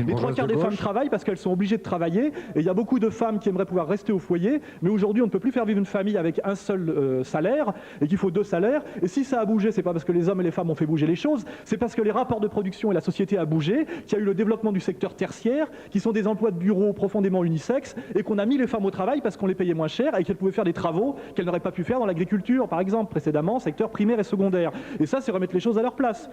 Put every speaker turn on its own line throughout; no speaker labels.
Les trois quarts des femmes travaillent parce qu'elles sont obligées de travailler, et il y a beaucoup de femmes qui aimeraient pouvoir rester au foyer, mais aujourd'hui on ne peut plus faire vivre une famille avec un seul salaire, et qu'il faut 2 salaires, et si ça a bougé, c'est pas parce que les hommes et les femmes ont fait bouger les choses, c'est parce que les rapports de production et la société a bougé, qu'il y a eu le développement du secteur tertiaire, qui sont des emplois de bureau profondément unisexes, et qu'on a mis les femmes au travail parce qu'on les payait moins cher, et qu'elles pouvaient faire des travaux qu'elles n'auraient pas pu faire dans l'agriculture, par exemple, précédemment, secteur primaire et secondaire. Et ça, c'est remettre les choses à leur place.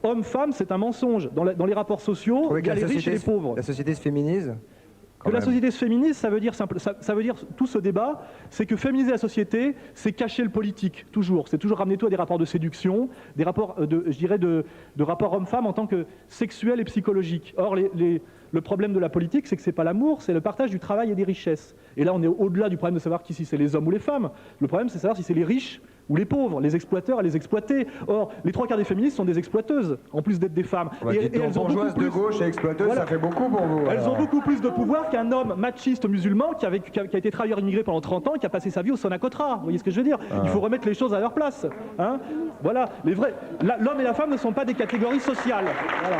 Homme-femme, c'est un mensonge. Dans les rapports sociaux, il y a les riches et les pauvres.
La société se féminise ?
Que la société se féminise, ça veut dire tout ce débat, c'est que féminiser la société, c'est cacher le politique, toujours. C'est toujours ramener tout à des rapports de séduction, des rapports, de rapports homme-femme en tant que sexuels et psychologiques. Or, le problème de la politique, c'est que c'est pas l'amour, c'est le partage du travail et des richesses. Et là, on est au-delà du problème de savoir si c'est les hommes ou les femmes. Le problème, c'est de savoir si c'est les riches ou les pauvres, les exploiteurs et les exploités. Or, les 3 quarts des féministes sont des exploiteuses, en plus d'être des femmes.
Et elles ont bourgeoises de gauche et exploiteuses, voilà. Ça fait beaucoup pour vous.
Elles ont beaucoup plus de pouvoir qu'un homme machiste musulman qui a été travailleur immigré pendant 30 ans et qui a passé sa vie au Sonacotra. Vous voyez ce que je veux dire ? Il faut remettre les choses à leur place. Hein ? Voilà. L'homme et la femme ne sont pas des catégories sociales. Voilà.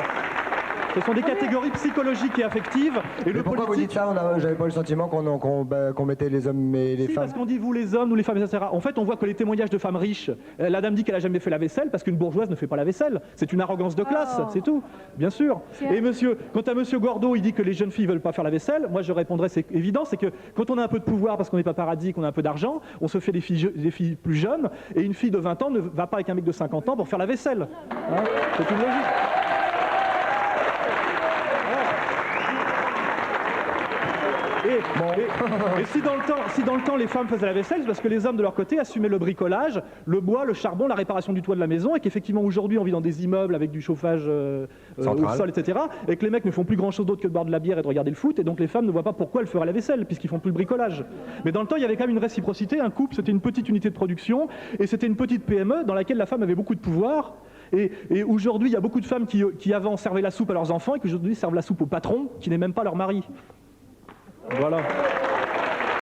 Ce sont des catégories psychologiques et affectives. Et le
pourquoi
politique...
vous dites ça ? J'avais pas le sentiment qu'on mettait les hommes et les femmes.
Parce qu'on dit vous les hommes, nous les femmes, etc. En fait, on voit que les témoignages de femmes riches, la dame dit qu'elle a jamais fait la vaisselle parce qu'une bourgeoise ne fait pas la vaisselle. C'est une arrogance de classe, c'est tout. Bien sûr. Et quant à monsieur Gordeau, il dit que les jeunes filles veulent pas faire la vaisselle. Moi, je répondrais, c'est évident, c'est que quand on a un peu de pouvoir parce qu'on n'est pas paradis, qu'on a un peu d'argent, on se fait des filles plus jeunes, et une fille de 20 ans ne va pas avec un mec de 50 ans pour faire la vaisselle. Hein, c'est une logique. Et si dans le temps les femmes faisaient la vaisselle, c'est parce que les hommes de leur côté assumaient le bricolage, le bois, le charbon, la réparation du toit de la maison, et qu'effectivement aujourd'hui on vit dans des immeubles avec du chauffage au sol, etc. Et que les mecs ne font plus grand chose d'autre que de boire de la bière et de regarder le foot, et donc les femmes ne voient pas pourquoi elles feraient la vaisselle, puisqu'ils font plus le bricolage. Mais dans le temps il y avait quand même une réciprocité, un couple c'était une petite unité de production, et c'était une petite PME dans laquelle la femme avait beaucoup de pouvoir. Et aujourd'hui, il y a beaucoup de femmes qui avant servaient la soupe à leurs enfants et qui aujourd'hui servent la soupe au patron, qui n'est même pas leur mari. Voilà.